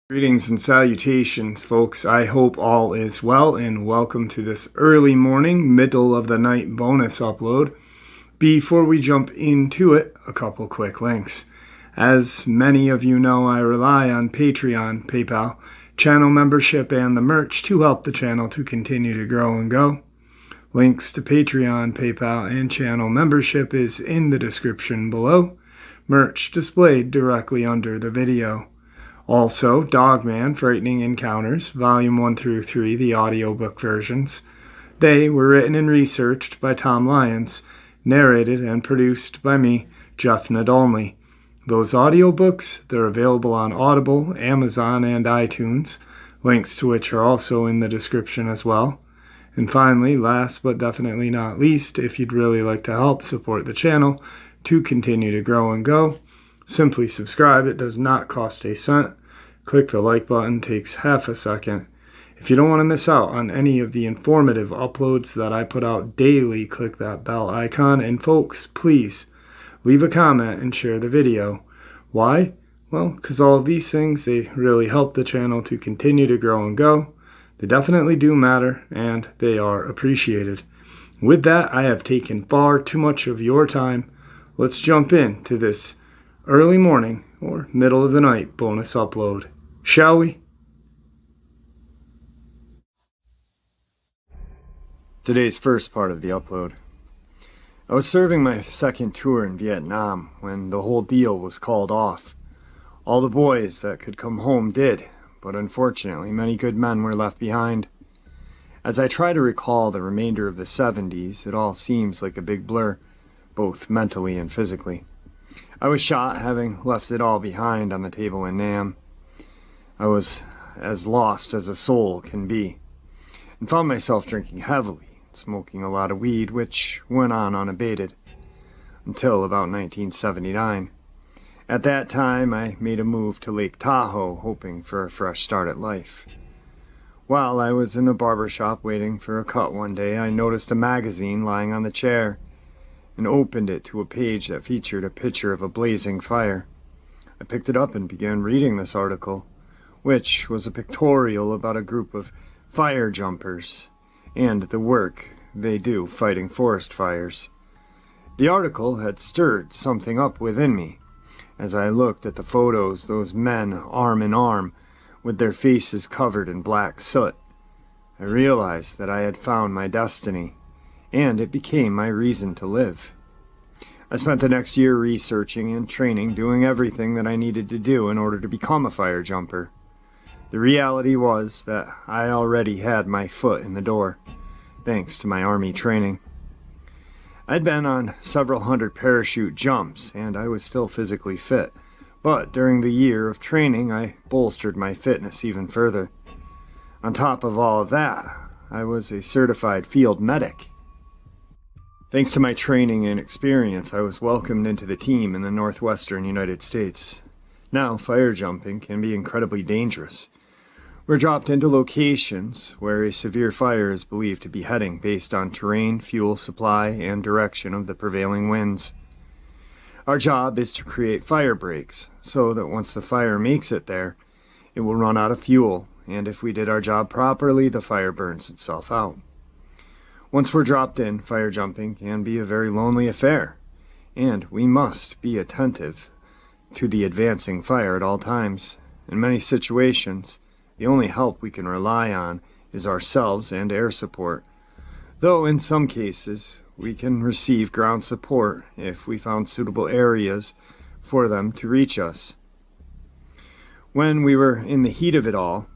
Greetings and salutations, folks. I hope all is well, and welcome to this early morning, middle of the night bonus upload. Before we jump into it, a couple quick links. As many of you know, I rely on Patreon, PayPal, channel membership, and the merch to help the channel to continue to grow and go. Links to Patreon, PayPal, and channel membership is in the description below. Merch displayed directly under the video. Also, Dogman, Frightening Encounters, Volume 1 through 3, the audiobook versions. They were written and researched by Tom Lyons, narrated and produced by me, Jeff Nadolny. Those audiobooks, they're available on Audible, Amazon, and iTunes, links to which are also in the description as well. And finally, last but definitely not least, if you'd really like to help support the channel to continue to grow and go, simply subscribe. It does not cost a cent. Click the like button, takes half a second. If you don't want to miss out on any of the informative uploads that I put out daily, click that bell icon. And folks, please leave a comment and share the video. Why? Well, because all of these things, they really help the channel to continue to grow and go. They definitely do matter, and they are appreciated. With that, I have taken far too much of your time. Let's jump into this early morning or middle of the night bonus upload. Shall we? Today's first part of the upload. I was serving my second tour in Vietnam when the whole deal was called off. All the boys that could come home did, but unfortunately many good men were left behind. As I try to recall the remainder of the 70s, it all seems like a big blur, both mentally and physically. I was shot, having left it all behind on the table in Nam. I was as lost as a soul can be, and found myself drinking heavily, smoking a lot of weed, which went on unabated, until about 1979. At that time, I made a move to Lake Tahoe, hoping for a fresh start at life. While I was in the barber shop waiting for a cut one day, I noticed a magazine lying on the chair, and opened it to a page that featured a picture of a blazing fire. I picked it up and began reading this article, which was a pictorial about a group of fire jumpers and the work they do fighting forest fires. The article had stirred something up within me. As I looked at the photos, those men arm in arm, with their faces covered in black soot, I realized that I had found my destiny, and it became my reason to live. I spent the next year researching and training, doing everything that I needed to do in order to become a fire jumper. The reality was that I already had my foot in the door, thanks to my Army training. I'd been on several hundred parachute jumps, and I was still physically fit, but during the year of training, I bolstered my fitness even further. On top of all of that, I was a certified field medic. Thanks to my training and experience, I was welcomed into the team in the northwestern United States. Now, fire jumping can be incredibly dangerous. We're dropped into locations where a severe fire is believed to be heading based on terrain, fuel supply, and direction of the prevailing winds. Our job is to create fire breaks so that once the fire makes it there, it will run out of fuel, and if we did our job properly, the fire burns itself out. Once we're dropped in, fire jumping can be a very lonely affair, and we must be attentive to the advancing fire at all times. In many situations, the only help we can rely on is ourselves and air support, though in some cases we can receive ground support if we found suitable areas for them to reach us. When we were in the heat of it all,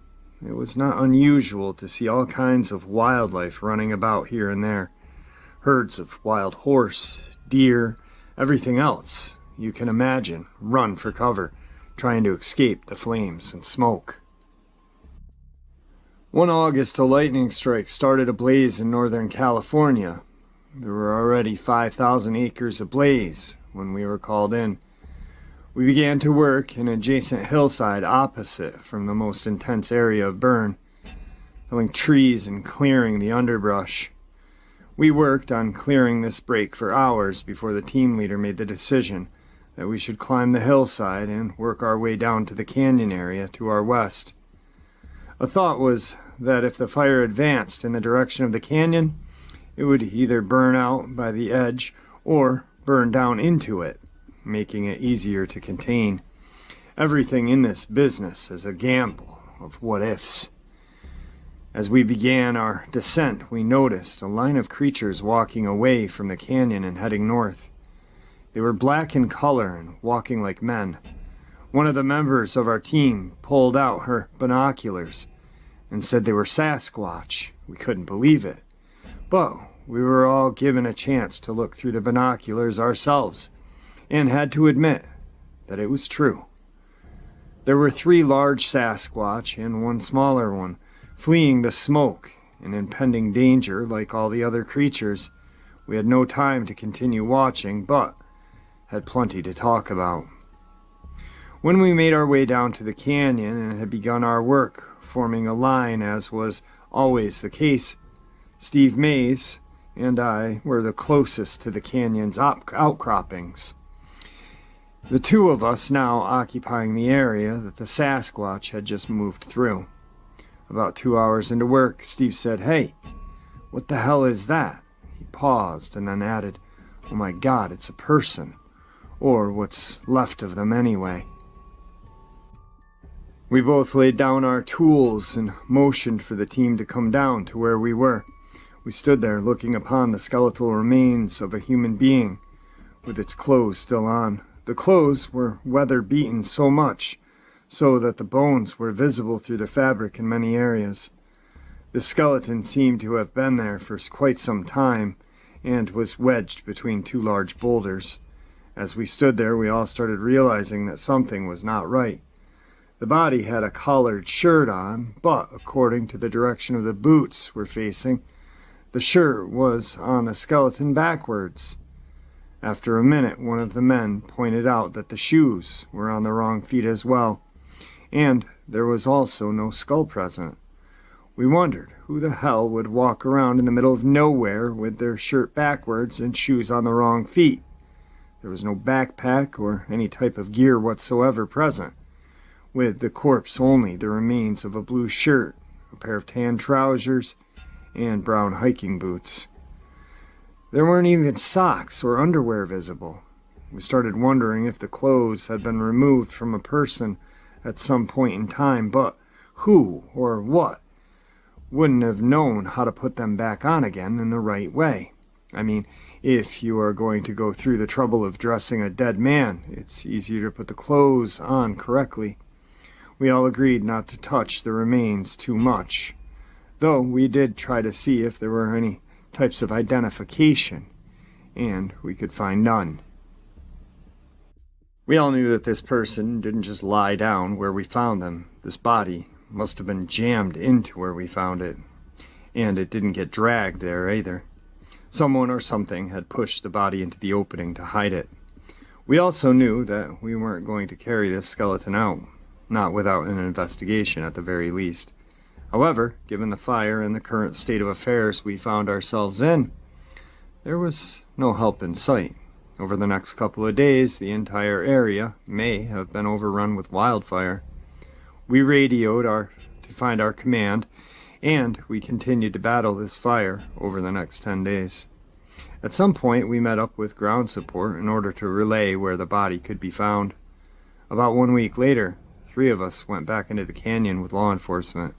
it was not unusual to see all kinds of wildlife running about here and there. Herds of wild horse, deer, everything else you can imagine run for cover, trying to escape the flames and smoke. One August, a lightning strike started a blaze in Northern California. There were already 5,000 acres ablaze when we were called in. We began to work in an adjacent hillside opposite from the most intense area of burn, felling trees and clearing the underbrush. We worked on clearing this break for hours before the team leader made the decision that we should climb the hillside and work our way down to the canyon area to our west. A thought was that if the fire advanced in the direction of the canyon, it would either burn out by the edge or burn down into it, making it easier to contain. Everything in this business is a gamble of what-ifs. As we began our descent, we noticed a line of creatures walking away from the canyon and heading north. They were black in color and walking like men. One of the members of our team pulled out her binoculars and said they were Sasquatch. We couldn't believe it. But we were all given a chance to look through the binoculars ourselves and had to admit that it was true. There were 3 large Sasquatch and 1 smaller one, fleeing the smoke and impending danger like all the other creatures. We had no time to continue watching, but had plenty to talk about. When we made our way down to the canyon and had begun our work, forming a line as was always the case, Steve Mays and I were the closest to the canyon's outcroppings. The 2 of us now occupying the area that the Sasquatch had just moved through. About 2 hours into work, Steve said, "Hey, what the hell is that?" He paused and then added, "Oh my God, it's a person. Or what's left of them anyway." We both laid down our tools and motioned for the team to come down to where we were. We stood there looking upon the skeletal remains of a human being, with its clothes still on. The clothes were weather-beaten so much so that the bones were visible through the fabric in many areas. The skeleton seemed to have been there for quite some time and was wedged between 2 large boulders. As we stood there, we all started realizing that something was not right. The body had a collared shirt on, but according to the direction of the boots we're facing, the shirt was on the skeleton backwards. After a minute, one of the men pointed out that the shoes were on the wrong feet as well, and there was also no skull present. We wondered who the hell would walk around in the middle of nowhere with their shirt backwards and shoes on the wrong feet. There was no backpack or any type of gear whatsoever present, with the corpse only the remains of a blue shirt, a pair of tan trousers, and brown hiking boots. There weren't even socks or underwear visible. We started wondering if the clothes had been removed from a person at some point in time, but who or what wouldn't have known how to put them back on again in the right way? I mean, if you are going to go through the trouble of dressing a dead man, it's easier to put the clothes on correctly. We all agreed not to touch the remains too much, though we did try to see if there were any types of identification, and we could find none. We all knew that this person didn't just lie down where we found them. This body must have been jammed into where we found it, and it didn't get dragged there either. Someone or something had pushed the body into the opening to hide it. We also knew that we weren't going to carry this skeleton out, not without an investigation at the very least. However, given the fire and the current state of affairs we found ourselves in, there was no help in sight. Over the next couple of days, the entire area may have been overrun with wildfire. We radioed to find our command, and we continued to battle this fire over the next 10 days. At some point, we met up with ground support in order to relay where the body could be found. About 1 week later, 3 of us went back into the canyon with law enforcement.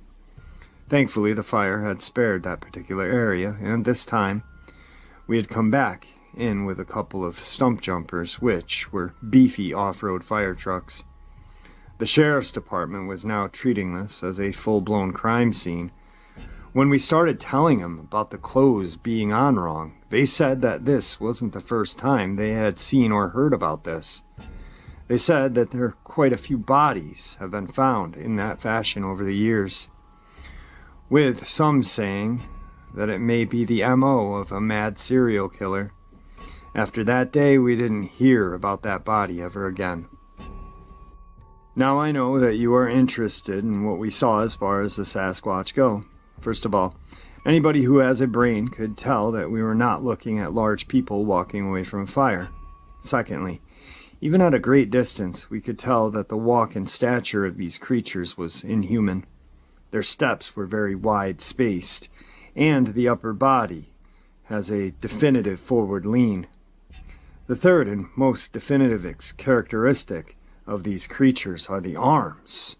Thankfully, the fire had spared that particular area, and this time, we had come back in with a couple of stump jumpers, which were beefy off-road fire trucks. The sheriff's department was now treating this as a full-blown crime scene. When we started telling them about the clothes being on wrong, they said that this wasn't the first time they had seen or heard about this. They said that there are quite a few bodies have been found in that fashion over the years, with some saying that it may be the MO of a mad serial killer. After that day, we didn't hear about that body ever again. Now I know that you are interested in what we saw as far as the Sasquatch go. First of all, Anybody who has a brain could tell that we were not looking at large people walking away from a fire. Secondly, even at a great distance, we could tell that the walk and stature of these creatures was inhuman. Their steps were very wide-spaced, and the upper body has a definitive forward lean. The third and most definitive characteristic of these creatures are the arms.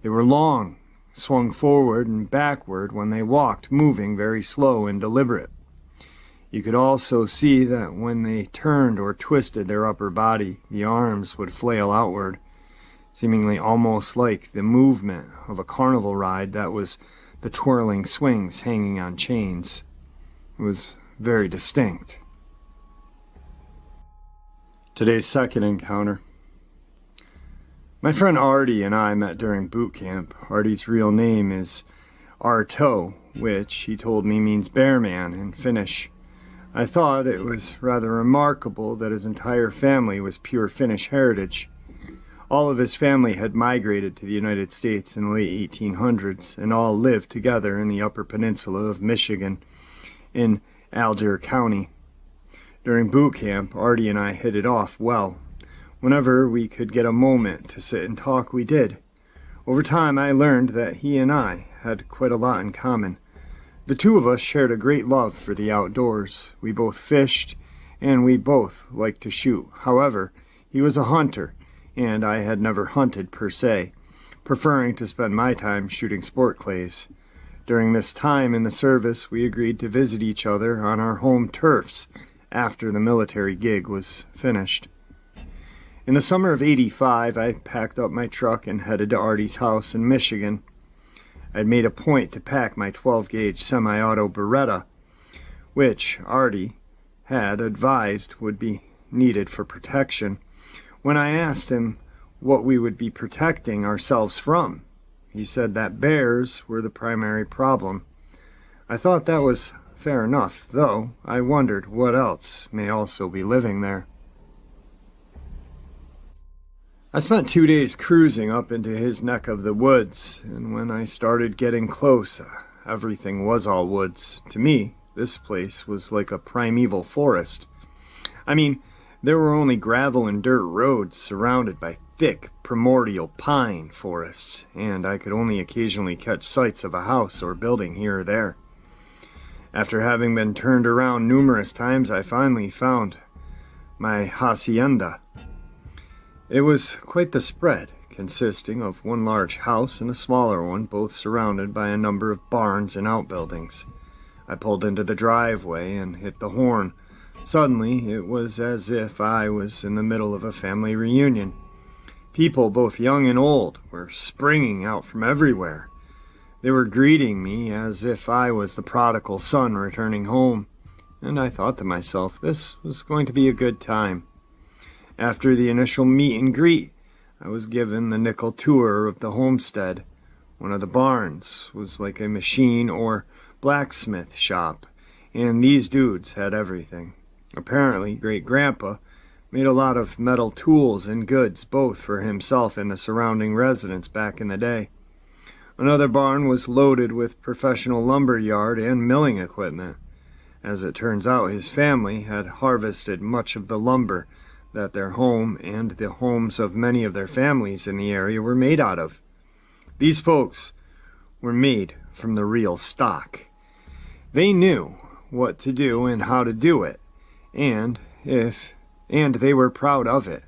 They were long, swung forward and backward when they walked, moving very slow and deliberate. You could also see that when they turned or twisted their upper body, the arms would flail outward, seemingly almost like the movement of a carnival ride that was the twirling swings hanging on chains. It was very distinct. Today's second encounter. My friend Artie and I met during boot camp. Artie's real name is Arto, which he told me means bear man in Finnish. I thought it was rather remarkable that his entire family was pure Finnish heritage. All of his family had migrated to the United States in the late 1800s and all lived together in the Upper Peninsula of Michigan in Alger County. During boot camp, Artie and I hit it off well. Whenever we could get a moment to sit and talk, we did. Over time, I learned that he and I had quite a lot in common. The two of us shared a great love for the outdoors. We both fished, and we both liked to shoot. However, he was a hunter, and I had never hunted per se, preferring to spend my time shooting sport clays. During this time in the service, we agreed to visit each other on our home turfs after the military gig was finished. In the summer of '85, I packed up my truck and headed to Artie's house in Michigan. I'd made a point to pack my 12-gauge semi-auto Beretta, which Artie had advised would be needed for protection. When I asked him what we would be protecting ourselves from, he said that bears were the primary problem. I thought that was fair enough, though I wondered what else may also be living there. I spent 2 days cruising up into his neck of the woods, and when I started getting close, everything was all woods. To me, this place was like a primeval forest. I mean, there were only gravel and dirt roads surrounded by thick, primordial pine forests, and I could only occasionally catch sights of a house or building here or there. After having been turned around numerous times, I finally found my hacienda. It was quite the spread, consisting of one large house and a smaller one, both surrounded by a number of barns and outbuildings. I pulled into the driveway and hit the horn. Suddenly, it was as if I was in the middle of a family reunion. People, both young and old, were springing out from everywhere. They were greeting me as if I was the prodigal son returning home, and I thought to myself, this was going to be a good time. After the initial meet and greet, I was given the nickel tour of the homestead. One of the barns was like a machine or blacksmith shop, and these dudes had everything. Apparently, Great-Grandpa made a lot of metal tools and goods, both for himself and the surrounding residents back in the day. Another barn was loaded with professional lumber yard and milling equipment. As it turns out, his family had harvested much of the lumber that their home and the homes of many of their families in the area were made out of. These folks were made from the real stock. They knew what to do and how to do it, and they were proud of it.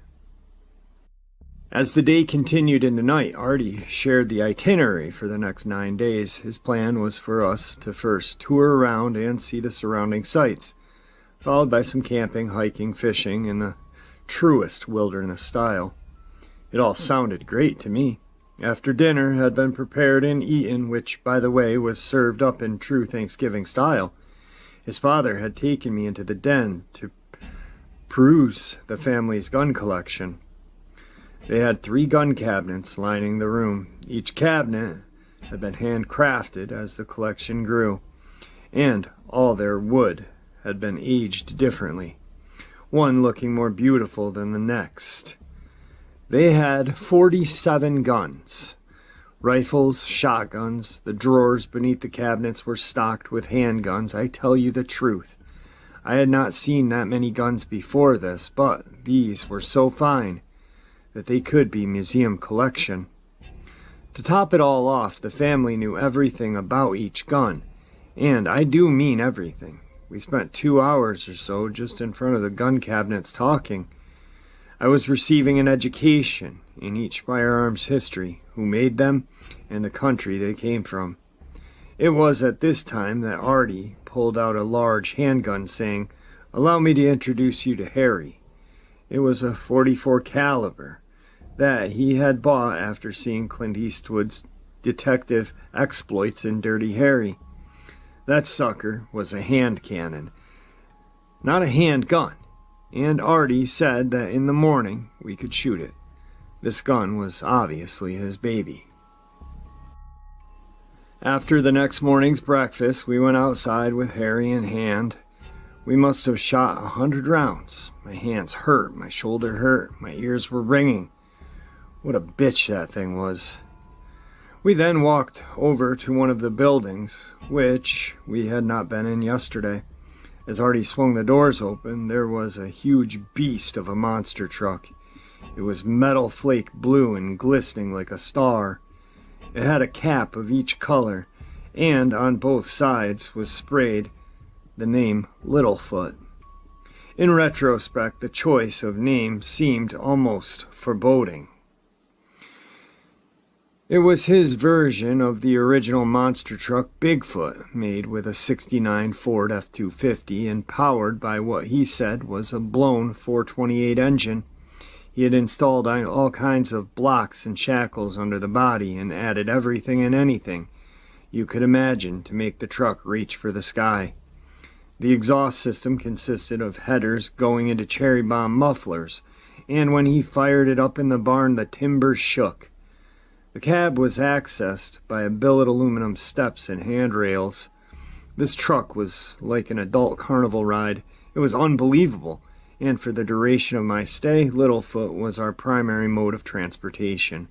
As the day continued into night, Artie shared the itinerary for the next 9 days. His plan was for us to first tour around and see the surrounding sights, followed by some camping, hiking, fishing in the truest wilderness style. It all sounded great to me. After dinner had been prepared and eaten, which, by the way, was served up in true Thanksgiving style, his father had taken me into the den to peruse the family's gun collection. They had 3 gun cabinets lining the room. Each cabinet had been handcrafted as the collection grew, and all their wood had been aged differently, one looking more beautiful than the next. They had 47 guns, Rifles, shotguns, the drawers beneath the cabinets were stocked with handguns. I tell you the truth. I had not seen that many guns before this, but these were so fine that they could be museum collection. To top it all off, the family knew everything about each gun, and I do mean everything. We spent 2 hours or so just in front of the gun cabinets talking. I was receiving an education in each firearm's history, who made them, and the country they came from. It was at this time that Artie pulled out a large handgun, saying, "Allow me to introduce you to Harry." It was a .44 caliber that he had bought after seeing Clint Eastwood's detective exploits in Dirty Harry. That sucker was a hand cannon, not a handgun, and Artie said that in the morning we could shoot it. This gun was obviously his baby. After the next morning's breakfast, we went outside with Harry in hand. We must have shot 100 rounds. My hands hurt, my shoulder hurt, my ears were ringing. What a bitch that thing was. We then walked over to one of the buildings, which we had not been in yesterday. As Artie swung the doors open, there was a huge beast of a monster truck. It was metal flake blue and glistening like a star. It had a cap of each color, and on both sides was sprayed the name Littlefoot. In retrospect, the choice of name seemed almost foreboding. It was his version of the original monster truck Bigfoot, made with a '69 Ford F-250 and powered by what he said was a blown 428 engine. He had installed all kinds of blocks and shackles under the body and added everything and anything you could imagine to make the truck reach for the sky. The exhaust system consisted of headers going into cherry bomb mufflers, and when he fired it up in the barn, the timbers shook. The cab was accessed by a billet aluminum steps and handrails. This truck was like an adult carnival ride. It was unbelievable, and for the duration of my stay, Littlefoot was our primary mode of transportation.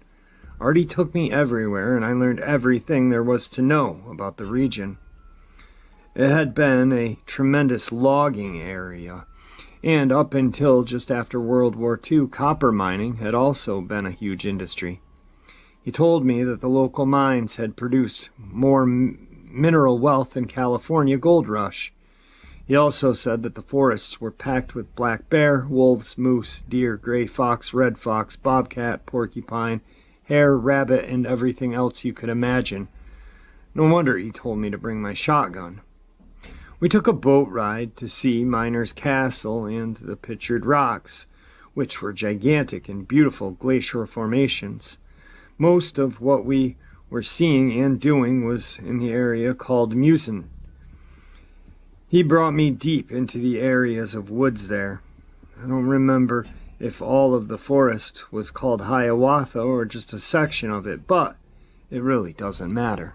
Artie took me everywhere, and I learned everything there was to know about the region. It had been a tremendous logging area, and up until just after World War II, copper mining had also been a huge industry. He told me that the local mines had produced more mineral wealth than California gold rush. He also said that the forests were packed with black bear, wolves, moose, deer, gray fox, red fox, bobcat, porcupine, hare, rabbit, and everything else you could imagine. No wonder he told me to bring my shotgun. We took a boat ride to see Miner's Castle and the Pictured Rocks, which were gigantic and beautiful glacier formations. Most of what we were seeing and doing was in the area called Musen. He brought me deep into the areas of woods there. I don't remember if all of the forest was called Hiawatha or just a section of it, but it really doesn't matter.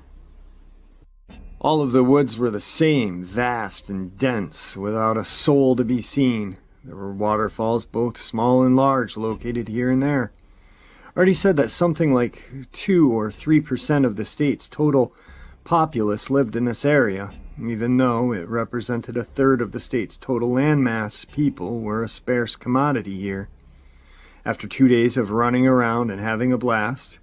All of the woods were the same, vast and dense, without a soul to be seen. There were waterfalls, both small and large, located here and there. Artie said that something like 2 or 3% of the state's total populace lived in this area. Even though it represented a third of the state's total landmass, people were a scarce commodity here. After 2 days of running around and having a blast,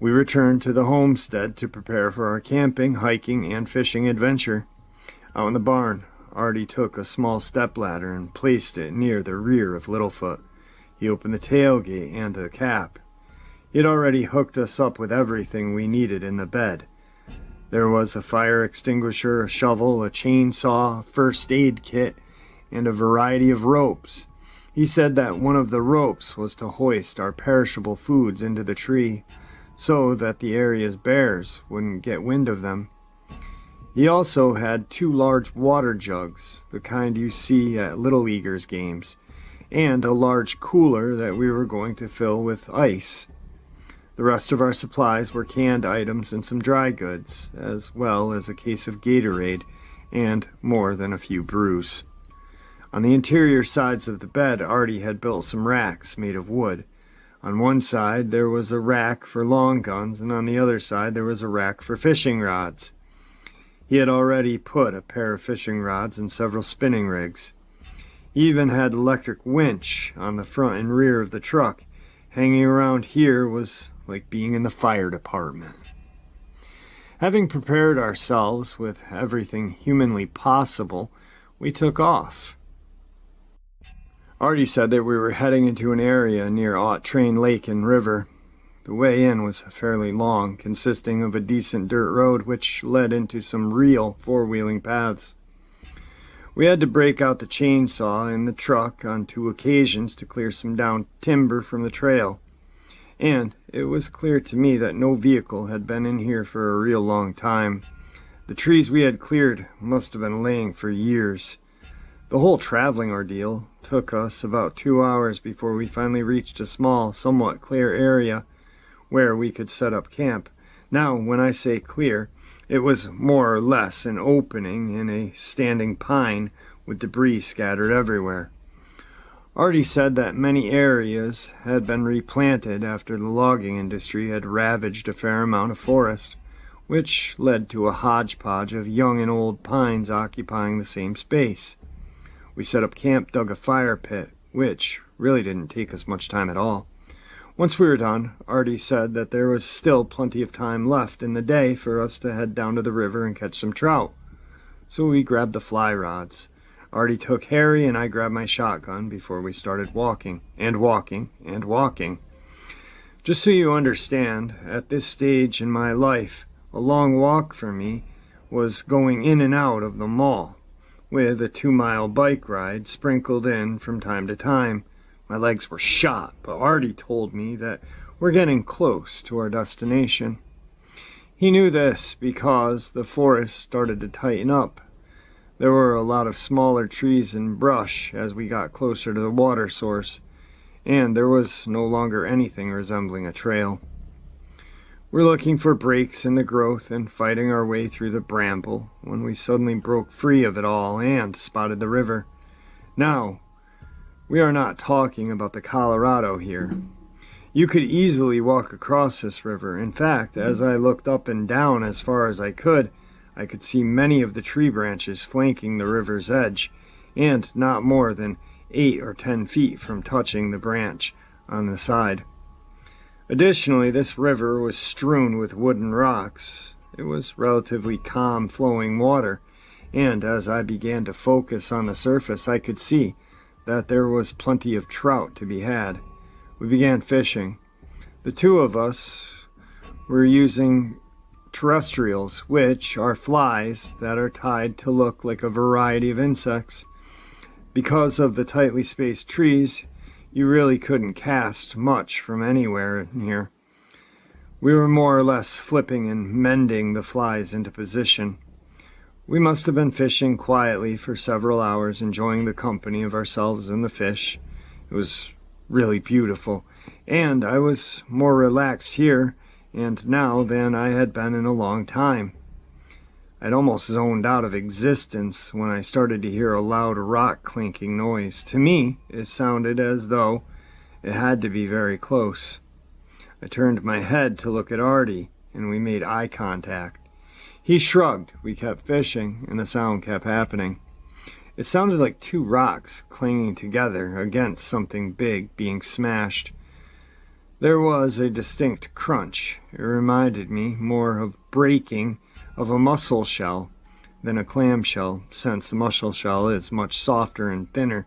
we returned to the homestead to prepare for our camping, hiking, and fishing adventure. Out in the barn, Artie took a small stepladder and placed it near the rear of Littlefoot. He opened the tailgate and the cap. He had already hooked us up with everything we needed in the bed. There was a fire extinguisher, a shovel, a chainsaw, a first aid kit, and a variety of ropes. He said that one of the ropes was to hoist our perishable foods into the tree so that the area's bears wouldn't get wind of them. He also had 2 large water jugs, the kind you see at Little Leaguers games, and a large cooler that we were going to fill with ice. The rest of our supplies were canned items and some dry goods, as well as a case of Gatorade and more than a few brews. On the interior sides of the bed, Artie had built some racks made of wood. On one side there was a rack for long guns, and on the other side there was a rack for fishing rods. He had already put a pair of fishing rods and several spinning rigs. He even had an electric winch on the front and rear of the truck. Hanging around here was like being in the fire department. Having prepared ourselves with everything humanly possible, we took off. Artie said that we were heading into an area near Train Lake and River. The way in was fairly long, consisting of a decent dirt road which led into some real four-wheeling paths. We had to break out the chainsaw in the truck on 2 occasions to clear some downed timber from the trail. And it was clear to me that no vehicle had been in here for a real long time. The trees we had cleared must have been laying for years. The whole traveling ordeal took us about 2 hours before we finally reached a small, somewhat clear area where we could set up camp. Now, when I say clear, it was more or less an opening in a standing pine with debris scattered everywhere. Artie said that many areas had been replanted after the logging industry had ravaged a fair amount of forest, which led to a hodgepodge of young and old pines occupying the same space. We set up camp, dug a fire pit, which really didn't take us much time at all. Once we were done, Artie said that there was still plenty of time left in the day for us to head down to the river and catch some trout. So we grabbed the fly rods. Artie took Harry and I grabbed my shotgun before we started walking, and walking, and walking. Just so you understand, at this stage in my life, a long walk for me was going in and out of the mall, with a 2-mile bike ride sprinkled in from time to time. My legs were shot, but Artie told me that we're getting close to our destination. He knew this because the forest started to tighten up. There were a lot of smaller trees and brush as we got closer to the water source, and there was no longer anything resembling a trail. We're looking for breaks in the growth and fighting our way through the bramble when we suddenly broke free of it all and spotted the river. Now, we are not talking about the Colorado here. You could easily walk across this river. In fact, as I looked up and down as far as I could see many of the tree branches flanking the river's edge, and not more than 8 or 10 feet from touching the branch on the side. Additionally, this river was strewn with wooden rocks. It was relatively calm flowing water, and as I began to focus on the surface, I could see that there was plenty of trout to be had. We began fishing. The 2 of us were using terrestrials, which are flies that are tied to look like a variety of insects. Because of the tightly spaced trees, you really couldn't cast much from anywhere in here. We were more or less flipping and mending the flies into position. We must have been fishing quietly for several hours, enjoying the company of ourselves and the fish. It was really beautiful, and I was more relaxed here and now than I had been in a long time. I'd almost zoned out of existence when I started to hear a loud rock clinking noise. To me, it sounded as though it had to be very close. I turned my head to look at Artie, and we made eye contact. He shrugged, we kept fishing, and the sound kept happening. It sounded like 2 rocks clanging together against something big being smashed. There was a distinct crunch. It reminded me more of breaking of a mussel shell than a clamshell, since the mussel shell is much softer and thinner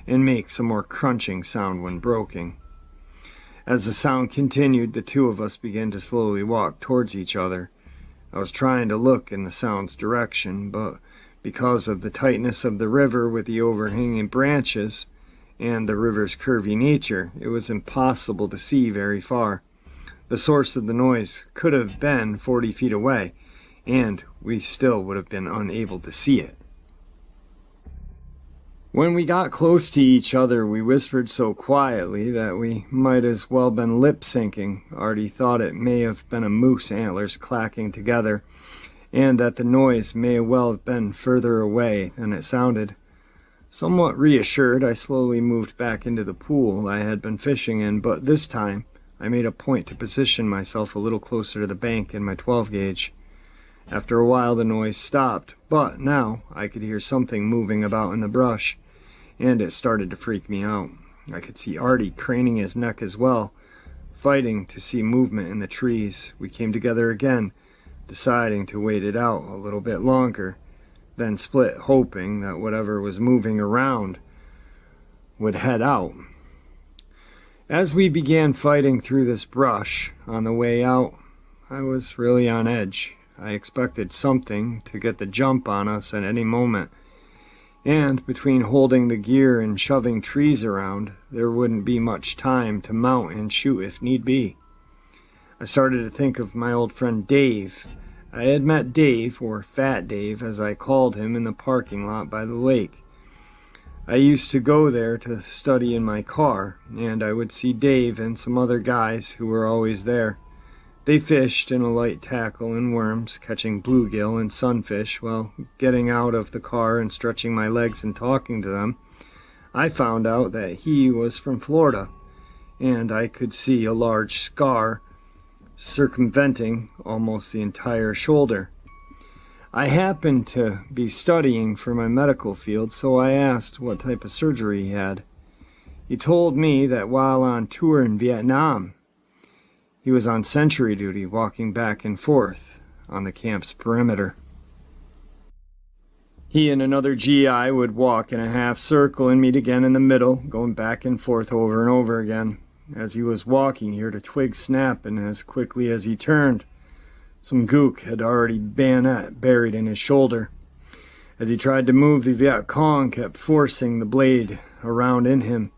and makes a more crunching sound when broken. As the sound continued, the 2 of us began to slowly walk towards each other. I was trying to look in the sound's direction, but because of the tightness of the river with the overhanging branches and the river's curvy nature, it was impossible to see very far. The source of the noise could have been 40 feet away, and we still would have been unable to see it. When we got close to each other, we whispered so quietly that we might as well been lip-syncing. Artie thought it may have been a moose antlers clacking together, and that the noise may well have been further away than it sounded. Somewhat reassured, I slowly moved back into the pool I had been fishing in, but this time I made a point to position myself a little closer to the bank in my 12-gauge. After a while the noise stopped, but now I could hear something moving about in the brush, and it started to freak me out. I could see Artie craning his neck as well, fighting to see movement in the trees. We came together again, deciding to wait it out a little bit longer, then split, hoping that whatever was moving around would head out. As we began fighting through this brush on the way out, I was really on edge. I expected something to get the jump on us at any moment, and between holding the gear and shoving trees around, there wouldn't be much time to mount and shoot if need be. I started to think of my old friend Dave. I had met Dave, or Fat Dave as I called him, in the parking lot by the lake. I used to go there to study in my car, and I would see Dave and some other guys who were always there. They fished in a light tackle and worms, catching bluegill and sunfish. While getting out of the car and stretching my legs and talking to them, I found out that he was from Florida, and I could see a large scar circumventing almost the entire shoulder. I happened to be studying for my medical field, so I asked what type of surgery he had. He told me that while on tour in Vietnam, he was on sentry duty, walking back and forth on the camp's perimeter. He and another GI would walk in a half circle and meet again in the middle, going back and forth over and over again. As he was walking, he heard a twig snap, and as quickly as he turned, some gook had already bayonet buried in his shoulder. As he tried to move, the Viet Cong kept forcing the blade around in him.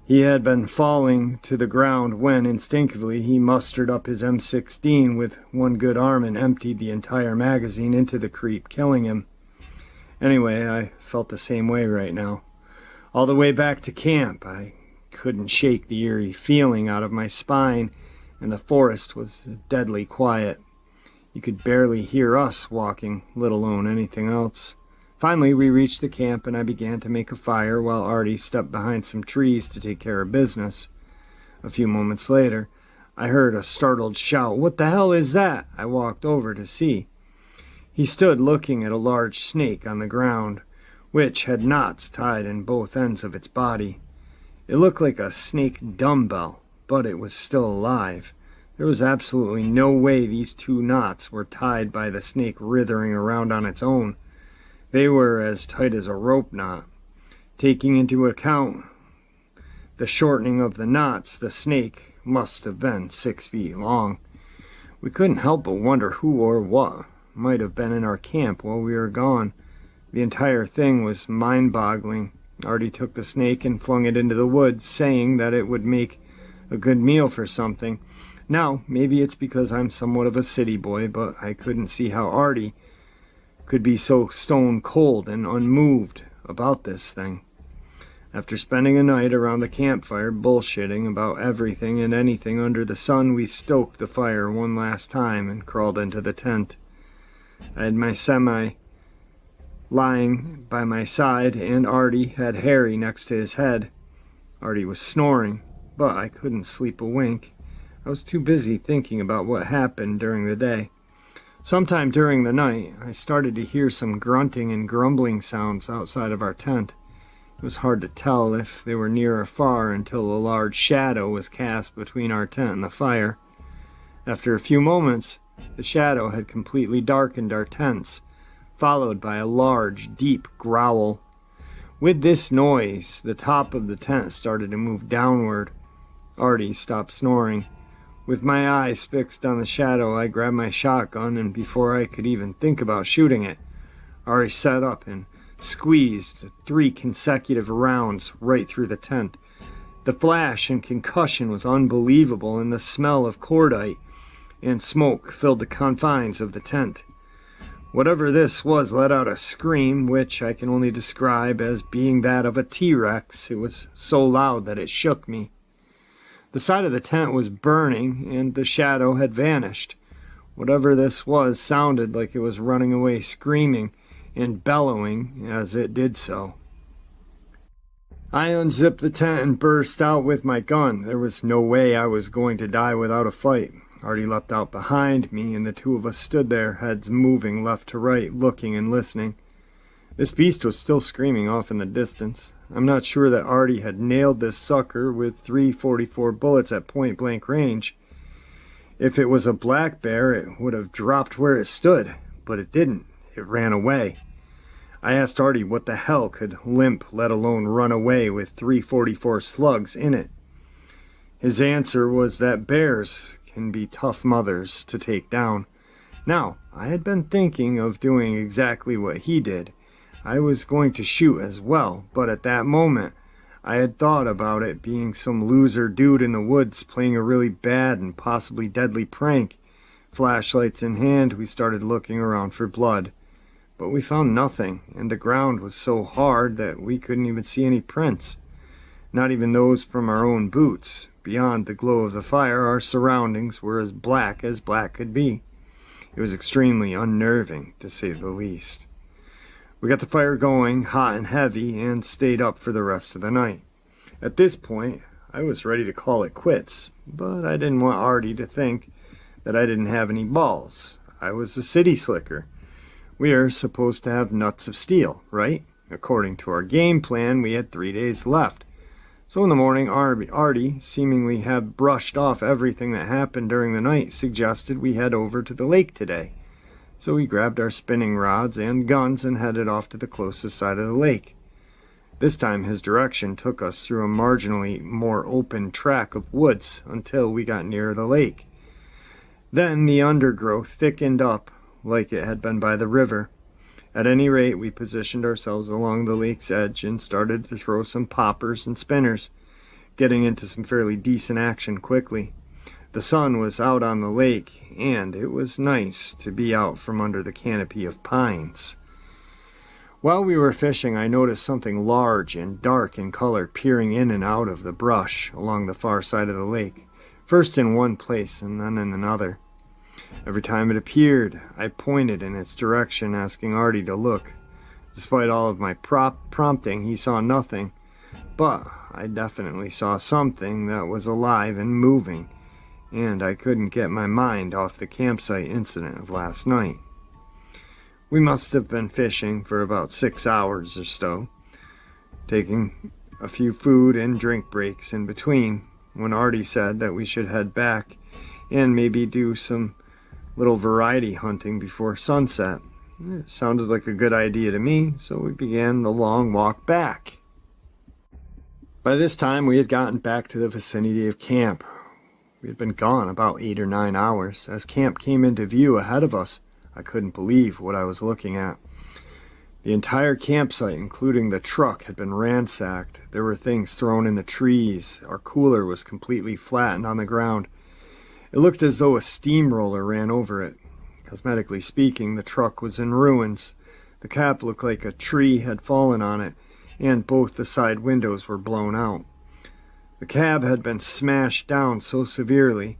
He had been falling to the ground when, instinctively, he mustered up his M16 with one good arm and emptied the entire magazine into the creep, killing him. Anyway, I felt the same way right now. All the way back to camp, I couldn't shake the eerie feeling out of my spine, and the forest was deadly quiet. You could barely hear us walking, let alone anything else. Finally, we reached the camp, and I began to make a fire while Artie stepped behind some trees to take care of business. A few moments later, I heard a startled shout. "What the hell is that?" I walked over to see. He stood looking at a large snake on the ground, which had knots tied in both ends of its body. It looked like a snake dumbbell, but it was still alive. There was absolutely no way these two knots were tied by the snake writhing around on its own. They were as tight as a rope knot. Taking into account the shortening of the knots, the snake must have been 6 feet long. We couldn't help but wonder who or what might have been in our camp while we were gone. The entire thing was mind-boggling. Artie took the snake and flung it into the woods, saying that it would make a good meal for something. Now, maybe it's because I'm somewhat of a city boy, but I couldn't see how Artie could be so stone cold and unmoved about this thing. After spending a night around the campfire bullshitting about everything and anything under the sun, we stoked the fire one last time and crawled into the tent. I had my semi lying by my side, and Artie had Harry next to his head. Artie was snoring, but I couldn't sleep a wink. I was too busy thinking about what happened during the day. Sometime during the night, I started to hear some grunting and grumbling sounds outside of our tent. It was hard to tell if they were near or far until a large shadow was cast between our tent and the fire. After a few moments, the shadow had completely darkened our tents, followed by a large, deep growl. With this noise, the top of the tent started to move downward. Artie stopped snoring. With my eyes fixed on the shadow, I grabbed my shotgun, and before I could even think about shooting it, Artie sat up and squeezed 3 consecutive rounds right through the tent. The flash and concussion was unbelievable, and the smell of cordite and smoke filled the confines of the tent. Whatever this was let out a scream, which I can only describe as being that of a T-Rex. It was so loud that it shook me. The side of the tent was burning, and the shadow had vanished. Whatever this was sounded like it was running away, screaming and bellowing as it did so. I unzipped the tent and burst out with my gun. There was no way I was going to die without a fight. Artie leapt out behind me, and the two of us stood there, heads moving left to right, looking and listening. This beast was still screaming off in the distance. I'm not sure that Artie had nailed this sucker with 344 bullets at point-blank range. If it was a black bear, it would have dropped where it stood, but it didn't. It ran away. I asked Artie what the hell could limp, let alone run away with 344 slugs in it. His answer was that bears can be tough mothers to take down. Now, I had been thinking of doing exactly what he did. I was going to shoot as well, but at that moment, I had thought about it being some loser dude in the woods playing a really bad and possibly deadly prank. Flashlights in hand, we started looking around for blood. But we found nothing, and the ground was so hard that we couldn't even see any prints. Not even those from our own boots. Beyond the glow of the fire, our surroundings were as black could be. It was extremely unnerving, to say the least. We got the fire going, hot and heavy, and stayed up for the rest of the night. At this point, I was ready to call it quits, but I didn't want Artie to think that I didn't have any balls. I was a city slicker. We are supposed to have nuts of steel, right? According to our game plan, we had 3 days left. So in the morning, Artie, seemingly had brushed off everything that happened during the night, suggested we head over to the lake today. So we grabbed our spinning rods and guns and headed off to the closest side of the lake. This time his direction took us through a marginally more open track of woods until we got near the lake. Then the undergrowth thickened up like it had been by the river. At any rate, we positioned ourselves along the lake's edge and started to throw some poppers and spinners, getting into some fairly decent action quickly. The sun was out on the lake, and it was nice to be out from under the canopy of pines. While we were fishing, I noticed something large and dark in color peering in and out of the brush along the far side of the lake, first in one place and then in another. Every time it appeared, I pointed in its direction, asking Artie to look. Despite all of my prompting, he saw nothing, but I definitely saw something that was alive and moving, and I couldn't get my mind off the campsite incident of last night. We must have been fishing for about 6 hours or so, taking a few food and drink breaks in between, when Artie said that we should head back and maybe do some little variety hunting before sunset. It sounded like a good idea to me, so we began the long walk back. By this time, we had gotten back to the vicinity of camp. We had been gone about 8 or 9 hours. As camp came into view ahead of us, I couldn't believe what I was looking at. The entire campsite, including the truck, had been ransacked. There were things thrown in the trees. Our cooler was completely flattened on the ground. It looked as though a steamroller ran over it. Cosmetically speaking, the truck was in ruins. The cap looked like a tree had fallen on it, and both the side windows were blown out. The cab had been smashed down so severely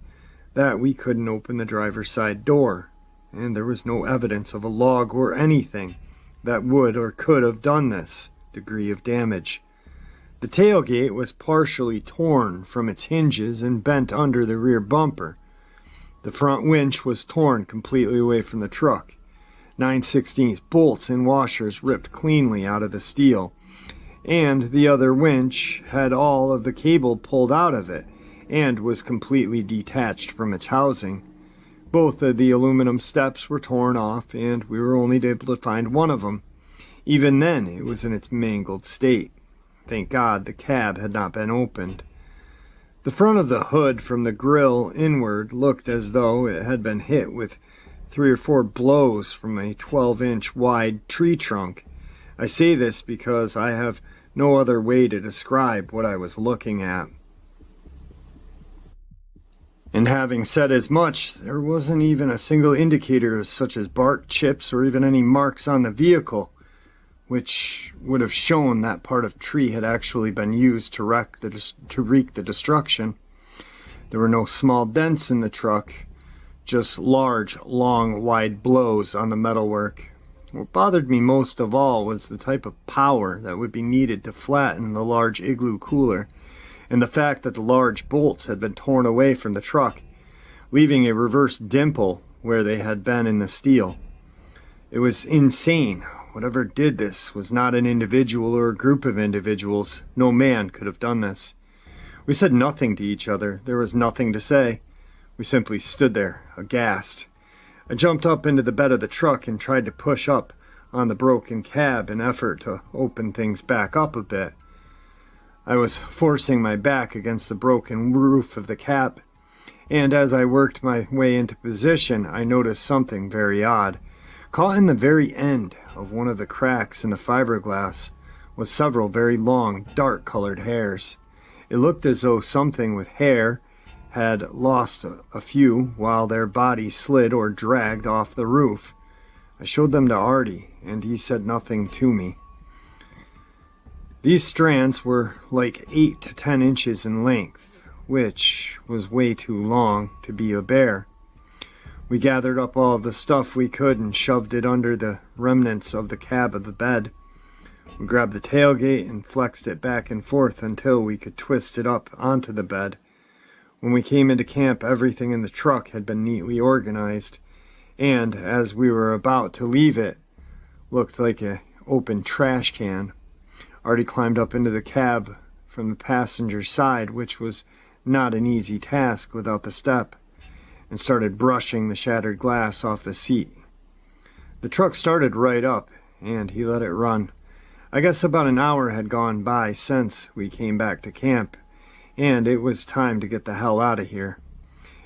that we couldn't open the driver's side door, and there was no evidence of a log or anything that would or could have done this degree of damage. The tailgate was partially torn from its hinges and bent under the rear bumper. The front winch was torn completely away from the truck. 9/16 bolts and washers ripped cleanly out of the steel, and the other winch had all of the cable pulled out of it and was completely detached from its housing. Both of the aluminum steps were torn off, and we were only able to find one of them. Even then, it was in its mangled state. Thank God the cab had not been opened. The front of the hood from the grill inward looked as though it had been hit with 3 or 4 blows from a 12-inch wide tree trunk. I say this because I have no other way to describe what I was looking at. And having said as much, there wasn't even a single indicator such as bark chips or even any marks on the vehicle, which would have shown that part of tree had actually been used to wreak the destruction. There were no small dents in the truck, just large, long, wide blows on the metalwork. What bothered me most of all was the type of power that would be needed to flatten the large igloo cooler, and the fact that the large bolts had been torn away from the truck, leaving a reverse dimple where they had been in the steel. It was insane. Whatever did this was not an individual or a group of individuals. No man could have done this. We said nothing to each other. There was nothing to say. We simply stood there, aghast. I jumped up into the bed of the truck and tried to push up on the broken cab in effort to open things back up a bit. I was forcing my back against the broken roof of the cab, and as I worked my way into position, I noticed something very odd. Caught in the very end of one of the cracks in the fiberglass was several very long, dark-colored hairs. It looked as though something with hair had lost a few while their bodies slid or dragged off the roof. I showed them to Artie, and he said nothing to me. These strands were like 8 to 10 inches in length, which was way too long to be a bear. We gathered up all the stuff we could and shoved it under the remnants of the cab of the bed. We grabbed the tailgate and flexed it back and forth until we could twist it up onto the bed. When we came into camp, everything in the truck had been neatly organized, and as we were about to leave it, looked like an open trash can. Artie climbed up into the cab from the passenger side, which was not an easy task without the step, and started brushing the shattered glass off the seat. The truck started right up, and he let it run. I guess about an hour had gone by since we came back to camp, and it was time to get the hell out of here.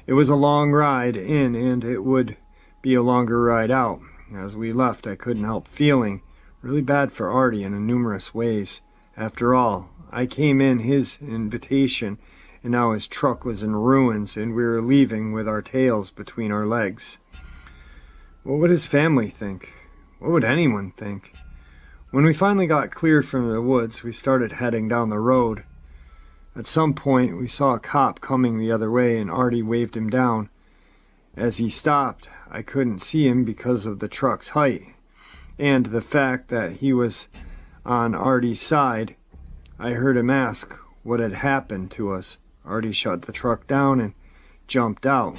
It was a long ride in, and it would be a longer ride out. As we left, I couldn't help feeling really bad for Artie in numerous ways. After all, I came in his invitation, and now his truck was in ruins, and we were leaving with our tails between our legs. What would his family think? What would anyone think? When we finally got clear from the woods, we started heading down the road. At some point, we saw a cop coming the other way, and Artie waved him down. As he stopped, I couldn't see him because of the truck's height, and the fact that he was on Artie's side. I heard him ask what had happened to us. Artie shut the truck down and jumped out.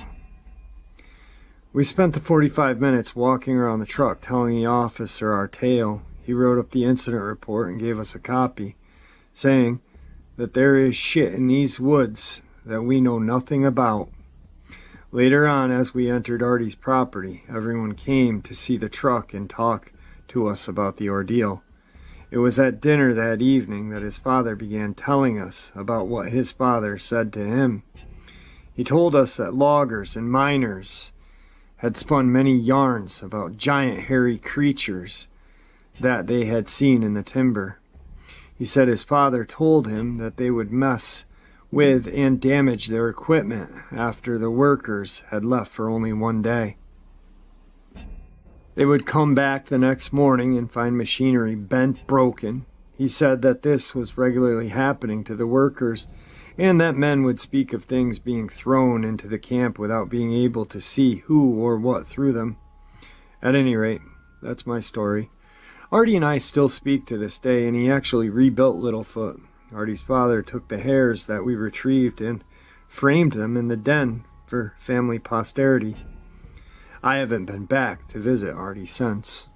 We spent the 45 minutes walking around the truck, telling the officer our tale. He wrote up the incident report and gave us a copy, saying that there is shit in these woods that we know nothing about. Later on, as we entered Artie's property, everyone came to see the truck and talk to us about the ordeal. It was at dinner that evening that his father began telling us about what his father said to him. He told us that loggers and miners had spun many yarns about giant hairy creatures that they had seen in the timber. He said his father told him that they would mess with and damage their equipment after the workers had left for only one day. They would come back the next morning and find machinery bent, broken. He said that this was regularly happening to the workers, and that men would speak of things being thrown into the camp without being able to see who or what threw them. At any rate, that's my story. Artie and I still speak to this day, and he actually rebuilt Littlefoot. Artie's father took the hairs that we retrieved and framed them in the den for family posterity. I haven't been back to visit Artie since.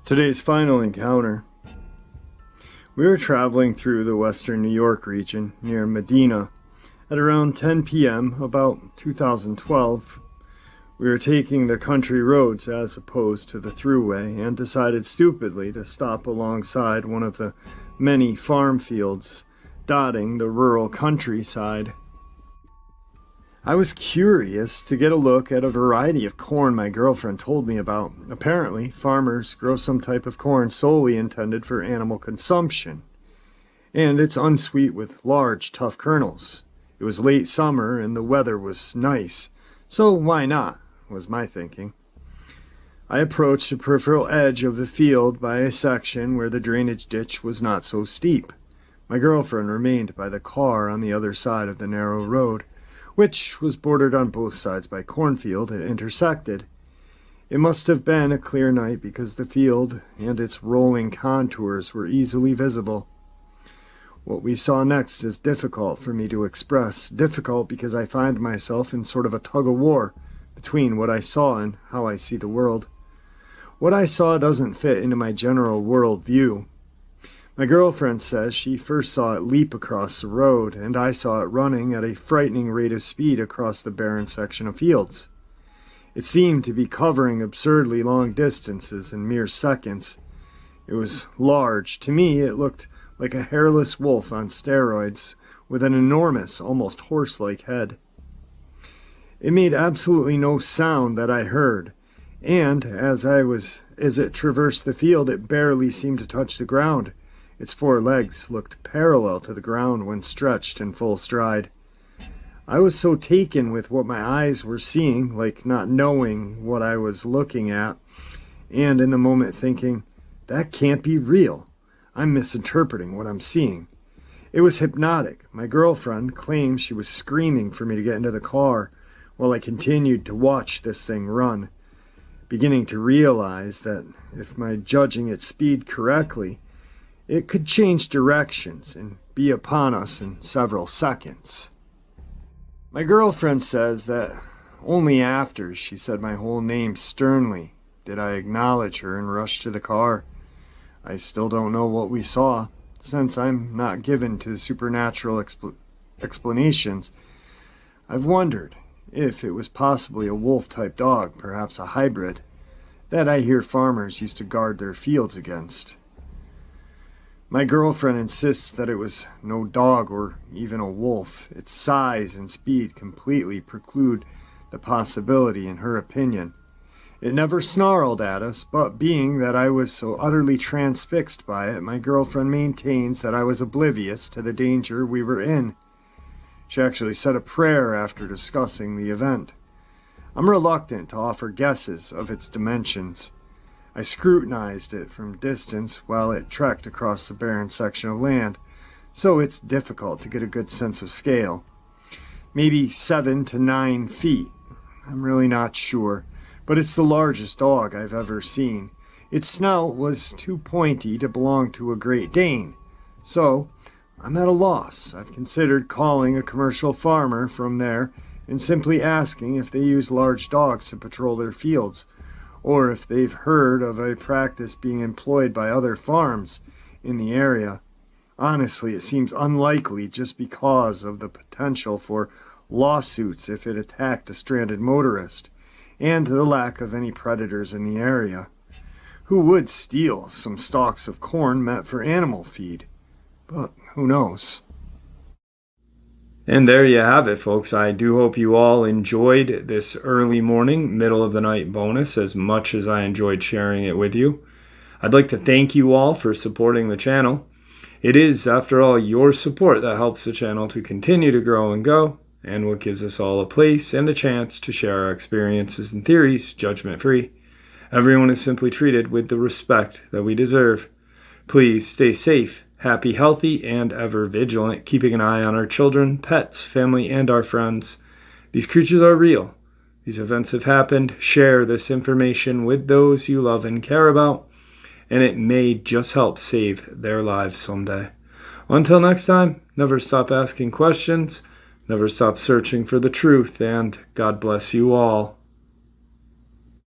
Today's final encounter. We were traveling through the western New York region near Medina at around 10 p.m. about 2012. We were taking the country roads as opposed to the thruway and decided stupidly to stop alongside one of the many farm fields dotting the rural countryside. I was curious to get a look at a variety of corn my girlfriend told me about. Apparently, farmers grow some type of corn solely intended for animal consumption, and it's unsweet with large, tough kernels. It was late summer and the weather was nice, so why not, was my thinking. I approached the peripheral edge of the field by a section where the drainage ditch was not so steep. My girlfriend remained by the car on the other side of the narrow road, which was bordered on both sides by cornfield. It intersected. It must have been a clear night because the field and its rolling contours were easily visible. What we saw next is difficult for me to express, difficult because I find myself in sort of a tug-of-war between what I saw and how I see the world. What I saw doesn't fit into my general world view. My girlfriend says she first saw it leap across the road, and I saw it running at a frightening rate of speed across the barren section of fields. It seemed to be covering absurdly long distances in mere seconds. It was large. To me, it looked like a hairless wolf on steroids, with an enormous, almost horse-like head. It made absolutely no sound that I heard, and as it traversed the field, it barely seemed to touch the ground. Its four legs looked parallel to the ground when stretched in full stride. I was so taken with what my eyes were seeing, like not knowing what I was looking at, and in the moment thinking, that can't be real. I'm misinterpreting what I'm seeing. It was hypnotic. My girlfriend claimed she was screaming for me to get into the car while I continued to watch this thing run, beginning to realize that if my judging its speed correctly, it could change directions and be upon us in several seconds. My girlfriend says that only after she said my whole name sternly did I acknowledge her and rush to the car. I still don't know what we saw. Since I'm not given to supernatural explanations, I've wondered if it was possibly a wolf-type dog, perhaps a hybrid, that I hear farmers used to guard their fields against. My girlfriend insists that it was no dog or even a wolf. Its size and speed completely preclude the possibility, in her opinion. It never snarled at us, but being that I was so utterly transfixed by it, my girlfriend maintains that I was oblivious to the danger we were in. She actually said a prayer after discussing the event. I'm reluctant to offer guesses of its dimensions. I scrutinized it from distance while it trekked across the barren section of land, so it's difficult to get a good sense of scale. Maybe 7 to 9 feet. I'm really not sure. But it's the largest dog I've ever seen. Its snout was too pointy to belong to a Great Dane, so I'm at a loss. I've considered calling a commercial farmer from there and simply asking if they use large dogs to patrol their fields, or if they've heard of a practice being employed by other farms in the area. Honestly, it seems unlikely just because of the potential for lawsuits if it attacked a stranded motorist, and the lack of any predators in the area. Who would steal some stalks of corn meant for animal feed? But who knows? And there you have it, folks. I do hope you all enjoyed this early morning, middle of the night bonus as much as I enjoyed sharing it with you. I'd like to thank you all for supporting the channel. It is, after all, your support that helps the channel to continue to grow and go, and what gives us all a place and a chance to share our experiences and theories, judgment-free. Everyone is simply treated with the respect that we deserve. Please stay safe, happy, healthy, and ever vigilant, keeping an eye on our children, pets, family, and our friends. These creatures are real. These events have happened. Share this information with those you love and care about, and it may just help save their lives someday. Until next time, never stop asking questions. Never stop searching for the truth, and God bless you all.